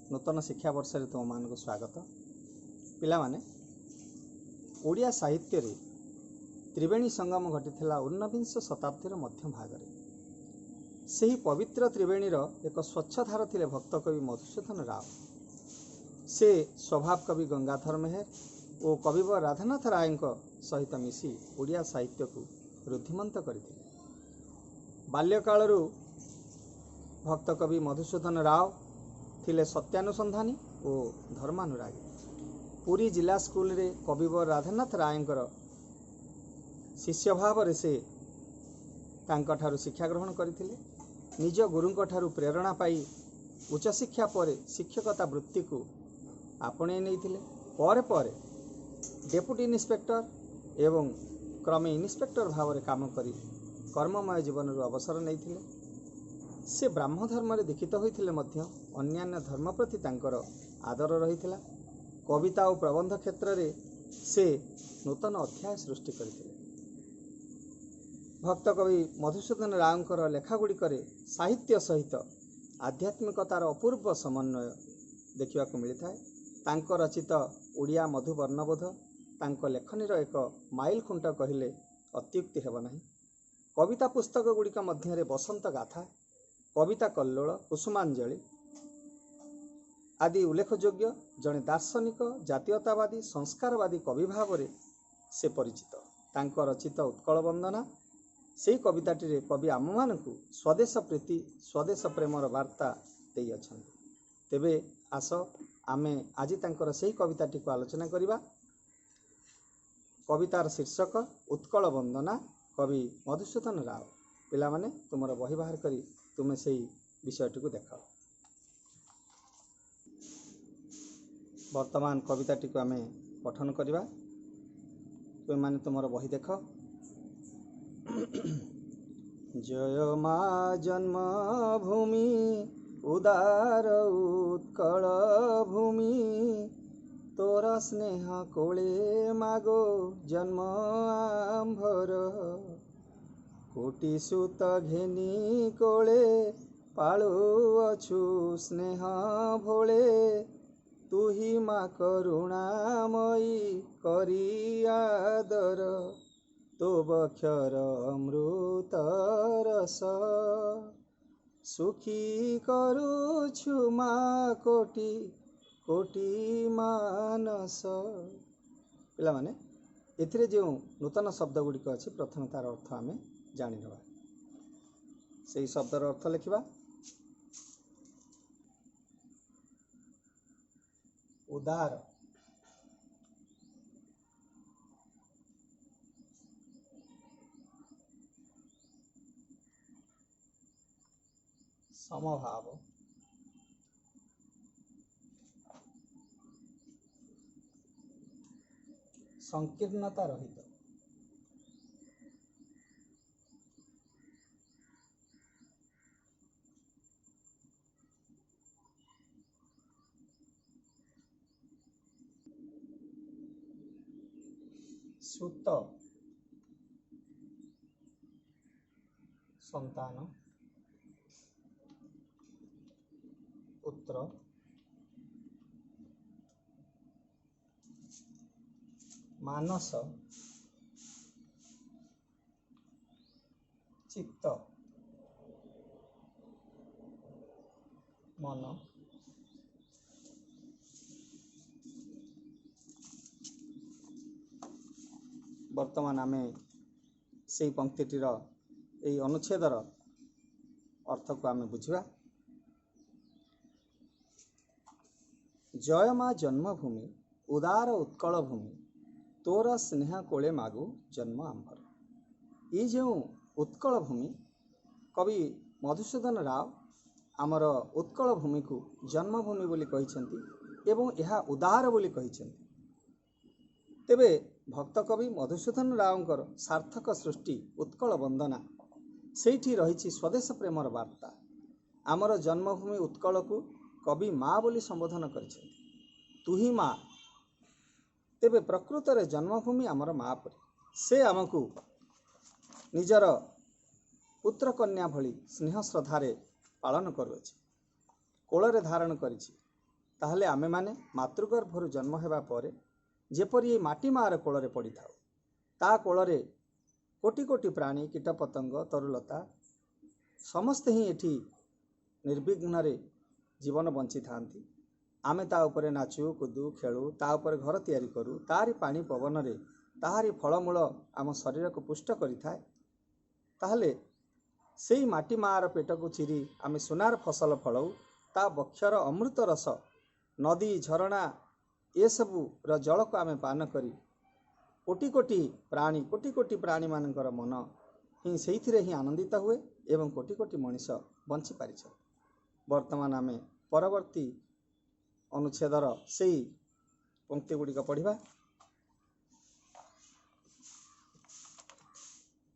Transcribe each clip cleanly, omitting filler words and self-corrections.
नूतन शिक्षा वर्ष तुम मान स्वागत। पिला माने ओडिया साहित्य रे त्रिवेणी संगम घटीला 19 शताब्दी मध्य भाग में। से ही पवित्र त्रिवेणी एक स्वच्छधार थिले भक्त कवि मधुसूदन राव। से स्वभाव कवि गंगाधर मेहर और कविवर राधानाथ राय सहित मिसी ओडिया साहित्य को रुद्धिमंत करथिले। बाल्यकालरू भक्त कवि मधुसूदन राव थिले सत्यानुसंधानी और धर्मानुरागी। पुरी जिला स्कूल रे कविवर राधानाथ राय शिष्य भाव से तांकठारु शिक्षा ग्रहण करथिले। निज गुरुंक ठारु प्रेरणा पाई उच्च शिक्षा पर शिक्षकता वृत्ति को आपणे नैथिले। पर पर डेप्यूटी इन्स्पेक्टर एवं क्रमे इन्स्पेक्टर भाव में काम करी कर्ममय जीवन अवसर नैथिले। से ब्राह्म धर्म रे दीक्षित होइथिले मध्य अन्यान्य धर्म प्रति तांकर आदर रहिथिला। कविता और प्रबंध क्षेत्र रे से नूतन अध्याय सृष्टि करथिले। भक्त कवि मधुसूदन रावकर लेखागुड़िकरे साहित्य सहित आध्यात्मिकतार अपूर्व समन्वय देखा मिलता है। तांक रचित ओडिया मधु वर्णबोध तांक लेखनीर एक माइल खुंट कहले अत्युक्ति हेब नहीं। कविता पुस्तक गुड़िक मध्य बसंत गाथा, कविता कल्लोल, कुसुमांजलि आदि उल्लेखयोग्य। जड़े दार्शनिक जातीयतावादी संस्कारवादी कवि भाव में से परिचित। तांक रचित उत्कल वंदना से कविताटी रे कवि आम मानकु स्वदेश प्रीति स्वदेश प्रेमर वार्ता देई अछंती। तेबे आस आमे आज तांकर से कविताटी को आलोचना करिबा। कवितार शीर्षक उत्कल वंदना, कवि मधुसूदन राव। पिला माने तुमर बही बाहर करी तुमे से विषयटी को देख। वर्तमान कविताटी को आमे पठन करिबा। तुमे माने तुमर बही देख। जय मा जन्मभूमि उदार उत्कल भूमि, तोरा स्नेह कोले मागो जन्म आंभर। कोटि सुत घेनी कोले पाळु अछु स्नेह भोले, तू ही मा करुणामयी करी आदर। तो बक्षर अमृत रस सुखी करुछु मा कोटि कोटि मानस। पिला माने एथिरे जो नूतन शब्द गुड़िक अच्छी प्रथम तार अर्थ आम जाणीनवा। से शब्दर अर्थ लिखा। उदार, समभाव, संकीर्णता रहित, सुत संतान, पुत्र, मानस चित्त मन। वर्तमान आमे से पंक्तिटीर यही अनुच्छेदर अर्थ को आमे बुझिबा। जय मा जन्मभूमि उदार उत्कल भूमि, तोर स्नेह कोले मागु जन्म आंभर। ये जो उत्कल भूमि कवि मधुसूदन राव आमर उत्कल भूमि को जन्मभूमि बोली कहिसेंती एवं यह उदार बोली कहिसेंती। तेबे भक्त कवि मधुसूदन रावकर सार्थक सृष्टि उत्कल वंदना सेठी रही स्वदेश प्रेमर वार्ता। आमर जन्मभूमि उत्कल को कवि माँ बोली संबोधन करिसेंती। तू ही माँ। तेबे प्रकृत रे जन्मभूमि आमर माँ परी। से आमको निजर पुत्र कन्या भली स्नेह श्रद्धारे पालन करुअछि, कोଳରେ धारण କରିଛି। ତାହେଲେ ଆମେମାନେ ମାତୃଗର୍ଭରୁ ଜନ୍ମ ହେବା ପରେ ଯେପରି ଏ ମାଟି ମାଆର କୋଳରେ ପଡ଼ିଥାଉ, ତା କୋଳରେ କୋଟି କୋଟି ପ୍ରାଣୀ, କୀଟପତଙ୍ଗ, ତରୁଲତା ସମସ୍ତେ ହିଁ ଏଠି ନିର୍ବିଘ୍ନରେ ଜୀବନ ବଞ୍ଚିଥାନ୍ତି। ଆମେ ତା ଉପରେ ନାଚୁ, କୁଦୁ, ଖେଳୁ, ତା ଉପରେ ଘର ତିଆରି କରୁ, ତାରି ପାଣି ପବନରେ ତାହାରି ଫଳମୂଳ ଆମ ଶରୀରକୁ ପୁଷ୍ଟ କରିଥାଏ। ତାହେଲେ ସେଇ ମାଟି ମାଆର ପେଟକୁ ଚିରି ଆମେ ସୁନାର ଫସଲ ଫଳଉ। ତା ବକ୍ଷର ଅମୃତ ରସ, ନଦୀ, ଝରଣା ଏସବୁର ଜଳକୁ ଆମେ ପାନ କରି କୋଟି କୋଟି ପ୍ରାଣୀମାନଙ୍କର ମନ ହିଁ ସେଇଥିରେ ହିଁ ଆନନ୍ଦିତ ହୁଏ ଏବଂ କୋଟି କୋଟି ମଣିଷ ବଞ୍ଚିପାରିଛନ୍ତି। ବର୍ତ୍ତମାନ ଆମେ ପରବର୍ତ୍ତୀ ଅନୁଚ୍ଛେଦର ସେଇ ପଂକ୍ତି ଗୁଡ଼ିକ ପଢ଼ିବା।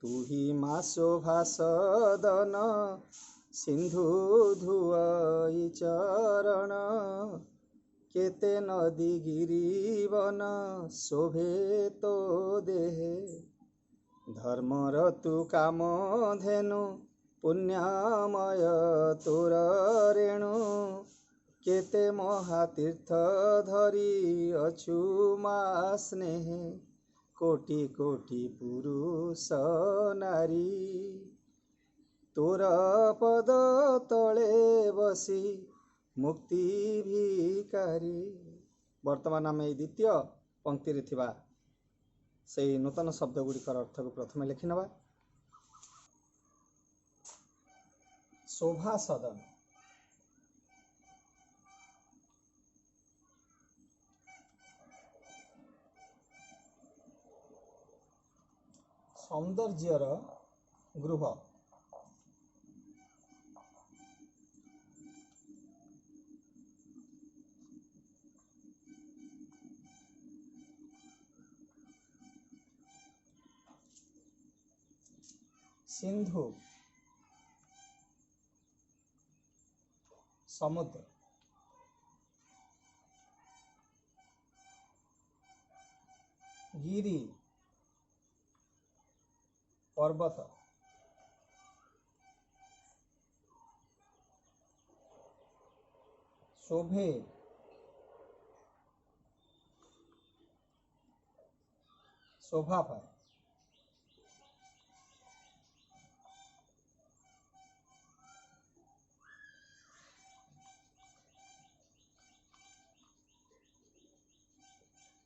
ତୁହି ମା ଶୋଭା ସଦନ, ସିନ୍ଧୁ ଧୁଆଇ ଚରଣ, କେତେ ନଦୀ ଗିରିବନ, ଶୋଭେ ତୋ ଦେହେ। ଧର୍ମର ତୁ କାମ ଧେନୁ, ପୁଣ୍ୟମୟ ତୋର ରେଣୁ, କେତେ ମହାତୀର୍ଥ ଧରି ଅଛୁ ମା ସ୍ନେହେ। କୋଟି କୋଟି ପୁରୁଷ ନାରୀ, ତୋର ପଦ ତଳେ ବସି ମୁକ୍ତି ଭିକାରୀ। ବର୍ତ୍ତମାନ ଆମେ ଏଇ ଦ୍ୱିତୀୟ ପଂକ୍ତିରେ ଥିବା ସେଇ ନୂତନ ଶବ୍ଦ ଗୁଡ଼ିକର ଅର୍ଥକୁ ପ୍ରଥମେ ଲେଖିନେବା। ଶୋଭା ସଦନ, ସୌନ୍ଦର୍ଯ୍ୟର ଗୃହ। ସିନ୍ଧୁ, ସମୁଦ୍ର। ଗିରି, ପର୍ବତ। ଶୋଭେ, ଶୋଭା ପାଏ।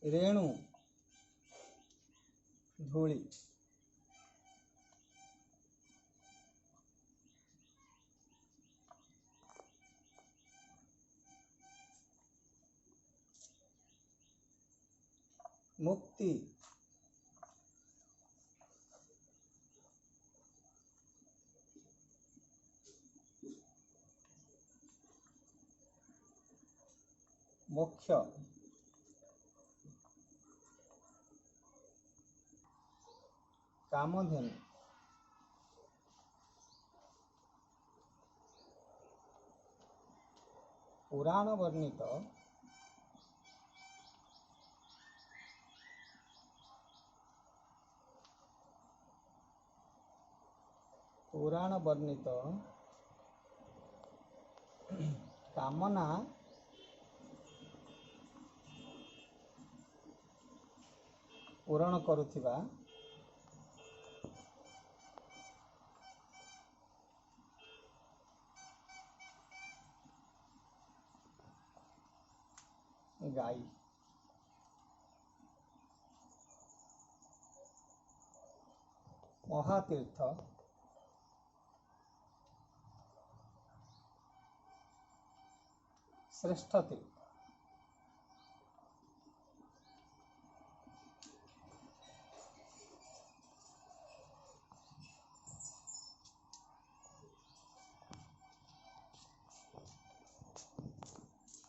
ରେଣୁ, ଧୂଳି। ମୁକ୍ତି, ମୋକ୍ଷ। କାମଧେନୁ, ପୁରାଣ ବର୍ଣ୍ଣିତ କାମନା ପୂରଣ କରୁଥିବା ଗାଈ। ମହାତୀର୍ଥ, ଶ୍ରେଷ୍ଠ ତୀର୍ଥ।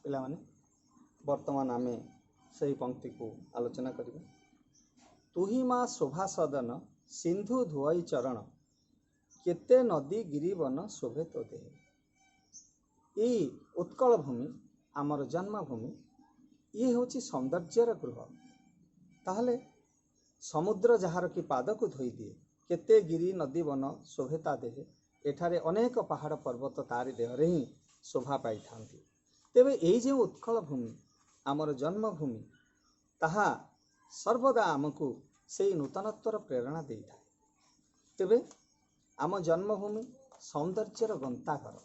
ପିଲାମାନେ ବର୍ତ୍ତମାନ ଆମେ ସେହି ପଂକ୍ତିକୁ ଆଲୋଚନା କରିବା। ତୁହି ମା ଶୋଭା ସଦନ, ସିନ୍ଧୁ ଧୁଆଇ ଚରଣ, କେତେ ନଦୀ ଗିରିବନ, ଶୋଭେ ତୋ ଦେହେ। ଏଇ ଉତ୍କଳ ଭୂମି, ଆମର ଜନ୍ମଭୂମି, ଇଏ ହେଉଛି ସୌନ୍ଦର୍ଯ୍ୟର ଗୃହ। ତାହେଲେ ସମୁଦ୍ର ଯାହାର କି ପାଦକୁ ଧୋଇଦିଏ, କେତେ ଗିରି ନଦୀ ବନ ଶୋଭେ ତା ଦେହେ। ଏଠାରେ ଅନେକ ପାହାଡ଼ ପର୍ବତ ତାରି ଦେହରେ ହିଁ ଶୋଭା ପାଇଥାନ୍ତି। तेबे एई जे उत्कल भूमि आमर जन्मभूमि ताहा सर्वदा आमको से नूतनत्वर प्रेरणा दे था। तेबे आम जन्मभूमि सौंदर्यर गंताघर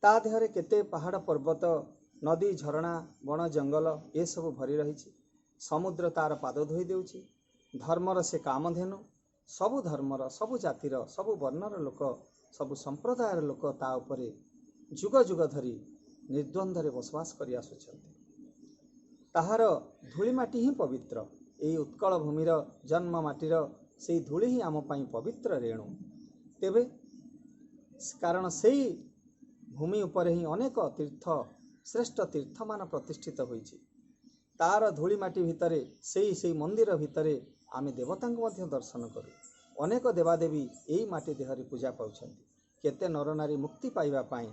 ता देहरे केते पहाड़ पर्वत नदी झरणा बण जंगल ए सब भरी रही। समुद्र तार पाद धोई देउछि। धर्मर से कामधेनु सबु धर्मर सबु जातिर सबु वर्णर लोक सबु संप्रदायर लोक ता उपरे जुग जुग धरी निर्द्वंद्वरे बसवास करि आसुछन्ति। ताहार धूलिमाटी ही पवित्र। एई उत्कल भूमिर जन्म माटीर सेई धूଳି ही आम पाई पवित्र रेणु। तेबे कारण सेई भूमि उपरे ही अनेक तीर्थ श्रेष्ठ तीर्थमान प्रतिष्ठित होइछि। तार धूलिमाटी भितरे सेई मंदिर भितरे आमे देवतांक मध्य दर्शन करू। अनेक देवादेवी एई माटी देहरे पूजा पाउछन्ति। केते नर नारी मुक्ति पाइबा पाई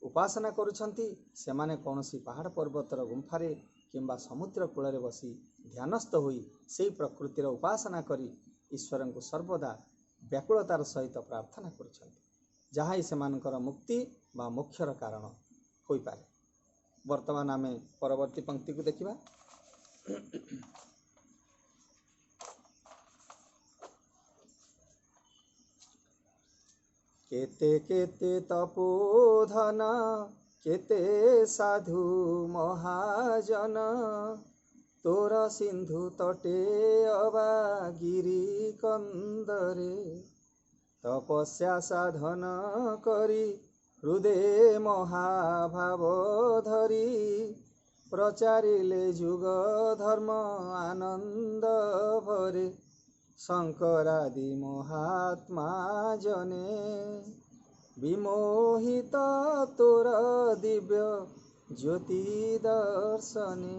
उपासना करुछन्ति। सेमाने कौनसी पहाड़ पर्वतर गुंफारे किंबा समुद्र कूଳରେ बसी ध्यानस्थ होई सेई प्रकृतिर उपासना करी ईश्वर को सर्वदा व्याकुलतार सहित प्रार्थना करुछन्ति, जहाँ ही सेमानकर मुक्ति बा मोक्षर कारण होई पारे। वर्तमान आमे परवर्ती पंक्ति को देखिबा। केते केते तपोधन केते साधु महाजन तोर सिंधु तटे अबा गिरी कंदरे तपस्या साधन करी हृदय महाभाव धरी प्रचारिले जुग धर्म आनंद भरे शंकरादि महात्मा जने विमोहित तोर दिव्य ज्योति दर्शने।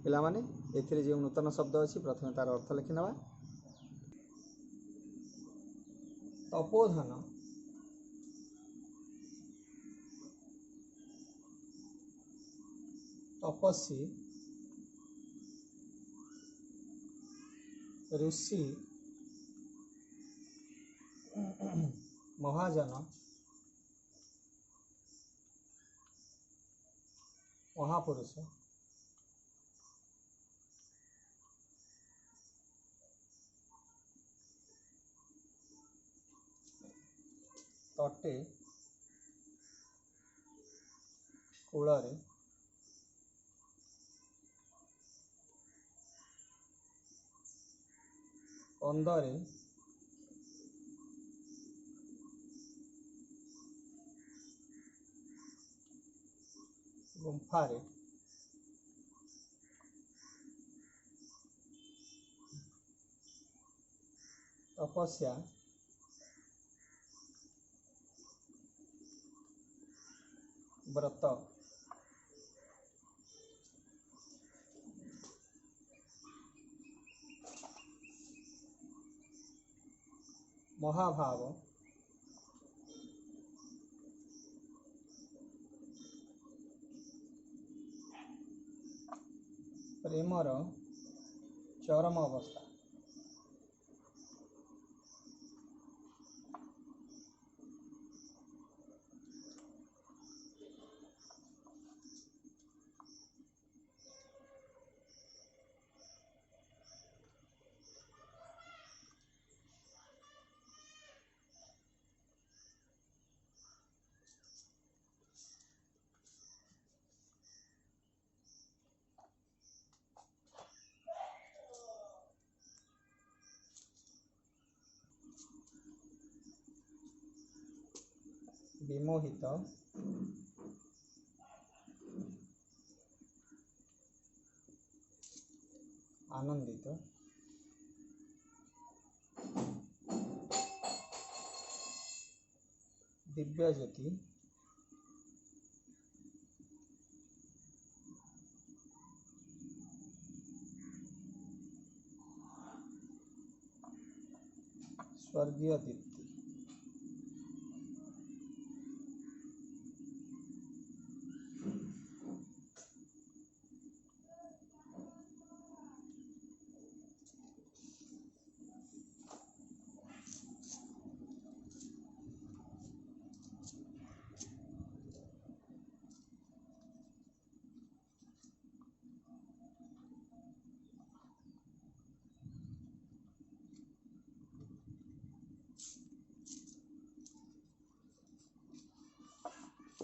पिला माने एथिरे जे नूतन शब्द अछि प्रथमे तार अर्थ लिखि नबा। तपोधन तपस्वी ऋषि महाजन महापुरुष तटे कूଳରେ कंदरे गुंफारे तपस्या व्रत महाभाव प्रेमर चरम अवस्था विमोहित आनंदित दिव्य ज्योति स्वर्गीय दीप्ति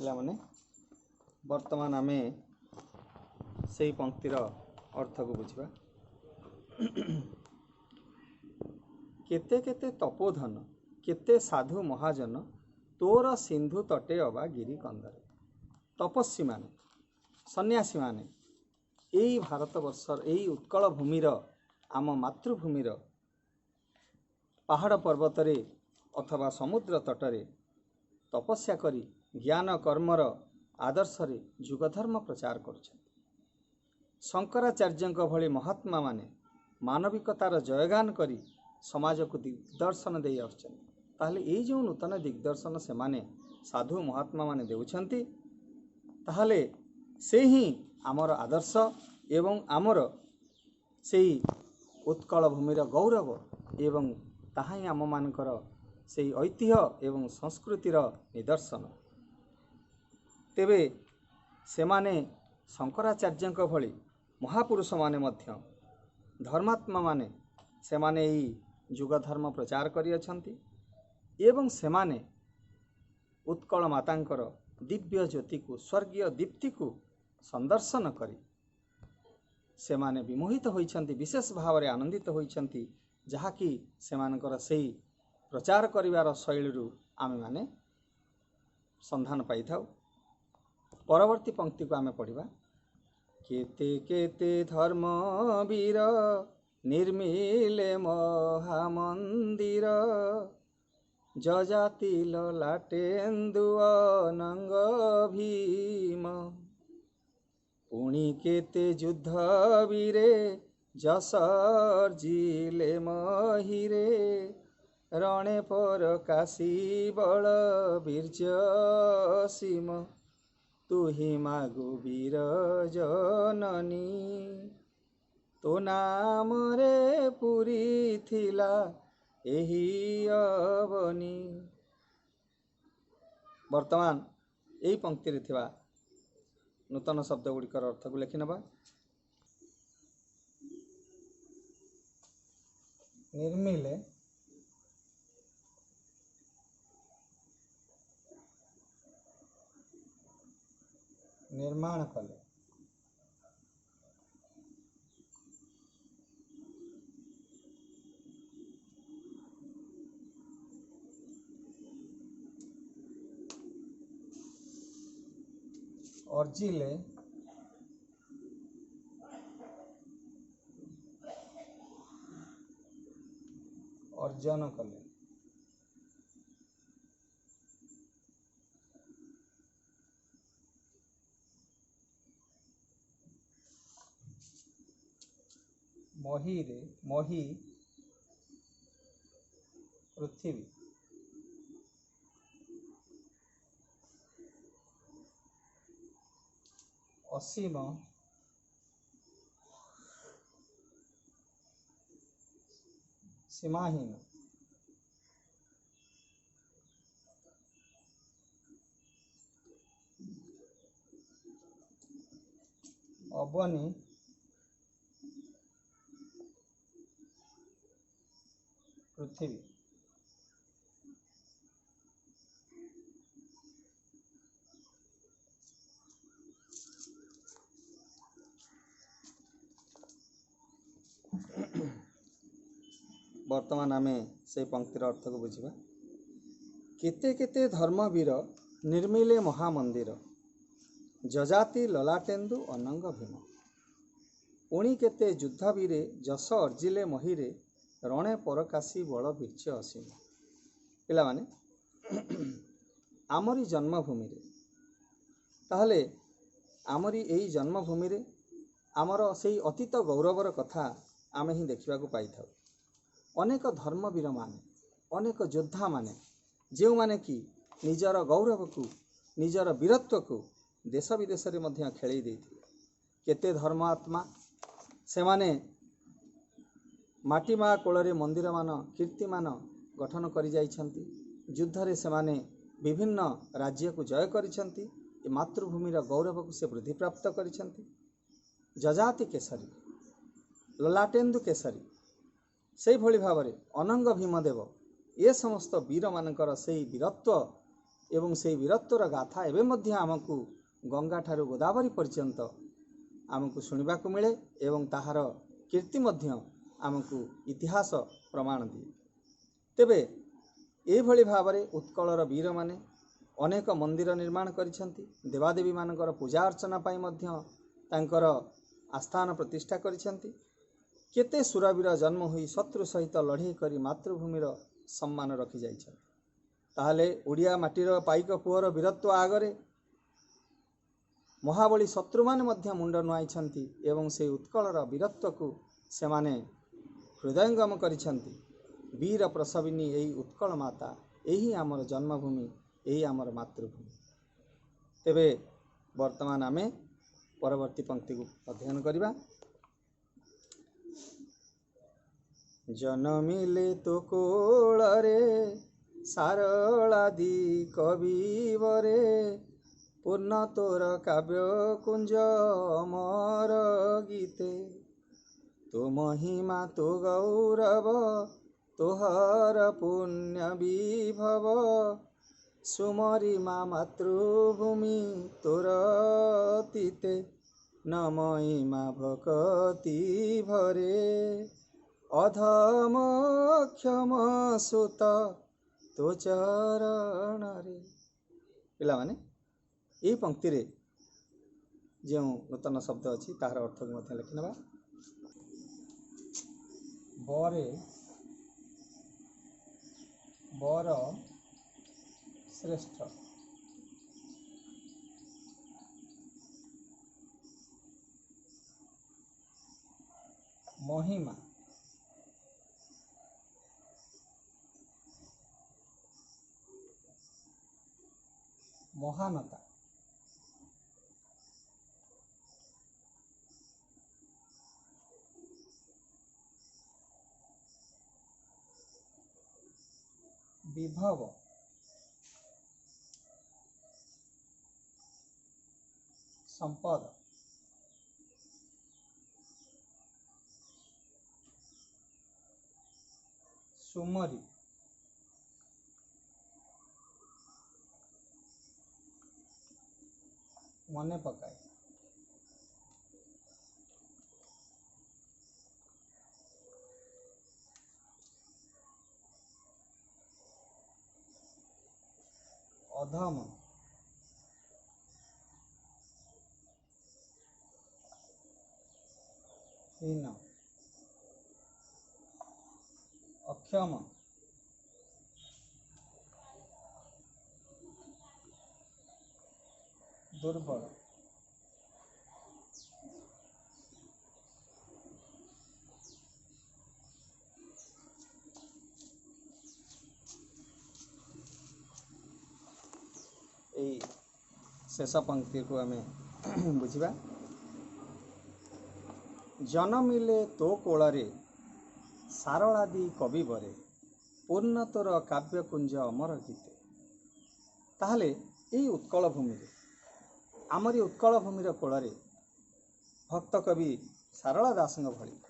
ପିଲାମାନେ ବର୍ତ୍ତମାନ ଆମେ ସେଇ ପଂକ୍ତିର ଅର୍ଥକୁ ବୁଝିବା। କେତେ କେତେ ତପୋଧନ କେତେ ସାଧୁ ମହାଜନ ତୋର ସିନ୍ଧୁ ତଟେ ଅବା ଗିରି କନ୍ଦରେ। ତପସ୍ୱୀମାନେ ସନ୍ନ୍ୟାସୀମାନେ ଏଇ ଭାରତବର୍ଷର ଏଇ ଉତ୍କଳ ଭୂମିର ଆମ ମାତୃଭୂମିର ପାହାଡ଼ ପର୍ବତରେ ଅଥବା ସମୁଦ୍ର ତଟରେ ତପସ୍ୟା କରି ଜ୍ଞାନ କର୍ମର ଆଦର୍ଶରେ ଯୁଗଧର୍ମ ପ୍ରଚାର କରୁଛନ୍ତି। ଶଙ୍କରାଚାର୍ଯ୍ୟଙ୍କ ଭଳି ମହାତ୍ମାମାନେ ମାନବିକତାର ଜୟଗାନ କରି ସମାଜକୁ ଦିଗ୍ଦର୍ଶନ ଦେଇ ଆସୁଛନ୍ତି। ତାହେଲେ ଏଇ ଯେଉଁ ନୂତନ ଦିଗ୍ଦର୍ଶନ ସେମାନେ ସାଧୁ ମହାତ୍ମାମାନେ ଦେଉଛନ୍ତି, ତାହେଲେ ସେ ହିଁ ଆମର ଆଦର୍ଶ ଏବଂ ଆମର ସେଇ ଉତ୍କଳ ଭୂମିର ଗୌରବ ଏବଂ ତାହା ହିଁ ଆମମାନଙ୍କର ସେଇ ଐତିହ୍ୟ ଏବଂ ସଂସ୍କୃତିର ନିଦର୍ଶନ। ତେବେ ସେମାନେ ଶଙ୍କରାଚାର୍ଯ୍ୟଙ୍କ ଭଳି ମହାପୁରୁଷମାନେ ମଧ୍ୟ ଧର୍ମାତ୍ମାମାନେ ସେମାନେ ଏଇ ଯୁଗ ଧର୍ମ ପ୍ରଚାର କରିଅଛନ୍ତି ଏବଂ ସେମାନେ ଉତ୍କଳ ମାତାଙ୍କର ଦିବ୍ୟ ଜ୍ୟୋତିକୁ ସ୍ୱର୍ଗୀୟ ଦୀପ୍ତିକୁ ସନ୍ଦର୍ଶନ କରି ସେମାନେ ବିମୋହିତ ହୋଇଛନ୍ତି, ବିଶେଷ ଭାବରେ ଆନନ୍ଦିତ ହୋଇଛନ୍ତି, ଯାହାକି ସେମାନଙ୍କର ସେଇ ପ୍ରଚାର କରିବାର ଶୈଳୀରୁ ଆମେମାନେ ସନ୍ଧାନ ପାଇଥାଉ। ପରବର୍ତ୍ତୀ ପଂକ୍ତିକୁ ଆମେ ପଢ଼ିବା। କେତେ କେତେ ଧର୍ମବୀର ନିର୍ମିଲେ ମହାମନ୍ଦିର ଯଜାତି ଲଲାଟେନ୍ଦୁ ଅନଙ୍ଗ ଭୀମ। ପୁଣି କେତେ ଯୁଦ୍ଧ ବୀରେ ଯଶ ଅର୍ଜିଲେ ମହିରେ ରଣେ ପରକାଶୀ ବଳ ବୀର୍ଯ୍ୟ ଅସୀମ। ତୁହି ମାଗୁ ବୀର ଜନନୀ ତୋ ନାମରେ ପୁରୀ ଥିଲା ଏହି ଅବନୀ। ବର୍ତ୍ତମାନ ଏହି ପଂକ୍ତିରେ ଥିବା ନୂତନ ଶବ୍ଦ ଗୁଡ଼ିକର ଅର୍ଥକୁ ଲେଖିନେବା। ନିର୍ମିଲେ ନିର୍ମାଣ କଲେ, ଅର୍ଜିଲେ ଅର୍ଜନ କଲେ, ମହିରେ ମହି ପୃଥିବୀ, ଅସୀମ ସୀମାହୀନ, ଅବନୀ ପୃଥିବୀ। ବର୍ତ୍ତମାନ ଆମେ ସେଇ ପଂକ୍ତିର ଅର୍ଥକୁ ବୁଝିବା। କେତେ କେତେ ଧର୍ମବୀର ନିର୍ମିଲେ ମହାମନ୍ଦିର ଯଜାତି ଲଲାଟେନ୍ଦୁ ଅନଙ୍ଗ ଭୀମ। ପୁଣି କେତେ ଯୁଦ୍ଧବୀରେ ଯଶ ଅର୍ଜିଲେ ମହିରେ ରଣେ ପରକାଶୀ ବଳ ବୀର୍ଯ୍ୟ ଅସୀମ। ପିଲାମାନେ ଆମରି ଜନ୍ମଭୂମିରେ, ତାହେଲେ ଆମରି ଏଇ ଜନ୍ମଭୂମିରେ ଆମର ସେଇ ଅତୀତ ଗୌରବର କଥା ଆମେ ହିଁ ଦେଖିବାକୁ ପାଇଥାଉ। ଅନେକ ଧର୍ମବୀରମାନେ, ଅନେକ ଯୋଦ୍ଧାମାନେ ଯେଉଁମାନେ କି ନିଜର ଗୌରବକୁ ନିଜର ବୀରତ୍ୱକୁ ଦେଶ ବିଦେଶରେ ମଧ୍ୟ ଖେଳେଇ ଦେଇଥିଲେ। କେତେ ଧର୍ମାତ୍ମା ସେମାନେ ମାଟି ମା କୋଳରେ ମନ୍ଦିରମାନ କୀର୍ତ୍ତିମାନ ଗଠନ କରିଯାଇଛନ୍ତି। ଯୁଦ୍ଧରେ ସେମାନେ ବିଭିନ୍ନ ରାଜ୍ୟକୁ ଜୟ କରିଛନ୍ତି। ଏ ମାତୃଭୂମିର ଗୌରବକୁ ସେ ବୃଦ୍ଧିପ୍ରାପ୍ତ କରିଛନ୍ତି। ଯଜାତି କେଶରୀ ଲଲାଟେନ୍ଦୁ କେଶରୀ ସେଇଭଳି ଭାବରେ ଅନଙ୍ଗ ଭୀମଦେବ ଏ ସମସ୍ତ ବୀରମାନଙ୍କର ସେଇ ବୀରତ୍ୱ एवं से वीरत्वर गाथा एवं मध्य आमको गंगा ठारू गोदावरी पर्यंत आमको सुनिबा को मिले एवं ताहार कीर्ति मध्य आमको इतिहास प्रमाण दिए। तेबे एभली भावरे उत्कलर वीर माने अनेक मंदिर निर्माण करिसेंती, देवादेवी मानकर पूजा अर्चना पाई मध्य तांकर आस्थान प्रतिष्ठा करिसेंती। केते सुरवीर जन्म होई शत्रु सहित लड़ाई करी मातृभूमिर सम्मान रखि जाइछन। ताहले ओडिया माटीर पाइक पुअर वीरत्व आगरे महाबली शत्रु माने मध्य मुंड नुआइछंती एवं से उत्कलर वीरत्व को सेमाने हृदयंगम करिछंती। वीर प्रसविनी एही उत्कल माता, एही आमर जन्मभूमि, एही आमर मातृभूमि। तेबे वर्तमान आमे परवर्ती पंक्ति को अध्ययन करिबा। जनमिले तो कोଳରେ सारलादि कविवरे, पूर्ण तोर काव्य कुंज अमर गीते, तो महिमा तो गौरव तोहर पुण्य विभव, सुमरी मा मातृभूमि तोर तीते, न महिमा भक्ति भरे, अधम क्षम सुत तो चरण रे। पिला माने यही पंक्ति रे जो नूतन शब्द अच्छी तार अर्थ को मध्य लिखि नेबा। बरे बर श्रेष्ठ, महिमा महानता, विभव, संपद, सुमरी, मने पकाए, अधम, हीन, अक्षम, दुर्बल, शेष पंक्ति को आम बुझा। जनमिले तो कोଳରେ सारलादि कविवरे, पूर्ण तोर काव्य कुंज अमर गीते। ताहले यही उत्कल भूमि आमरी उत्कल भूमिर कोଳରେ भक्त कवि सारला दास भली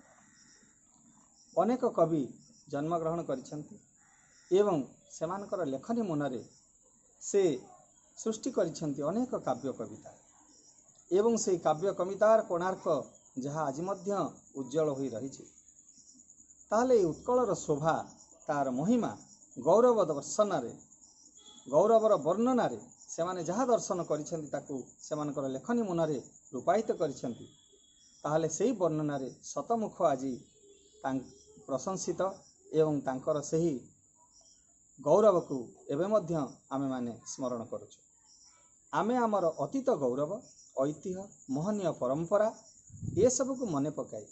अनेक कवि जन्मग्रहण करिसेंती एवं सेमानकर लेखनी मुनरे से सृष्टि करिसेंती अनेक काव्य कविता एवं से काव्य कवितार कोणार्क जहाँ आज मध्य उज्जवल हो रही। ताहले उत्कलर शोभा तार महिमा गौरव दर्शन गौरवर वर्णन से माने जहाँ दर्शन करिसेंती ताकू सेमानकर लेखनी मुनरे रूपायित करिसेंती। ताहले सेही वर्णन शतमुख आज प्रशंसित एवं तांकर सेही गौरव को एवं मध्य आमे माने स्मरण करुछु। आमे आमर अतीत गौरव ऐतिह्य महनीय परंपरा ये सब को मने पकाई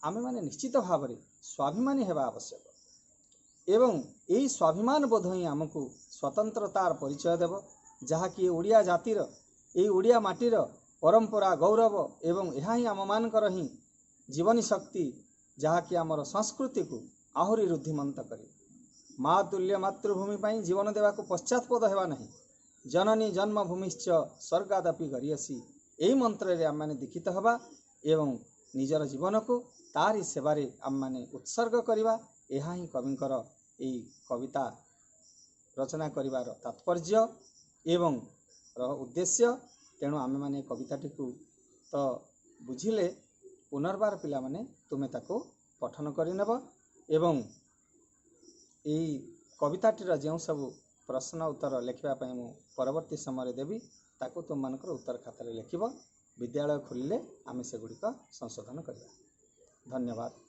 आमे माने निश्चित भाव में स्वाभिमानी हेबा आवश्यक एवं यही स्वाभिमान बोध ही आमको स्वतंत्रतार परिचय देव जहाँ कि ओडिया जातिर यही ओडिया माटीर परंपरा गौरव एवं यह ही आम मानकर ही जीवनी शक्ति जहाँ कि आमर संस्कृति को आहुरी रुद्धिमंत करे। माँ तुल्य मातृभूमि पर जीवन देवा को पश्चातपद हेबा नहीं। जननी जन्मभूमिश्च स्वर्गादपि गरियसी यही मंत्र आम मैंने दीक्षित हवा एवं निजर जीवन को तारी सेवारे आम मैंने उत्सर्ग करवा यह ही कविंकर यही कविता रचना करिवार तात्पर्य एवं उद्देश्य। तेणु आमे माने कविताटी को तो बुझिले पुनर्बार पिला माने तुमे ताको पठन करिनेब एवं एई कविताटीर जो सब प्रश्न उत्तर लिखा मु परवर्ती समय देवी ताको तुम मानकर उत्तर खाता लिखिब। विद्यालय खोलिले आमे से गुड़िक संशोधन करिबा। धन्यवाद।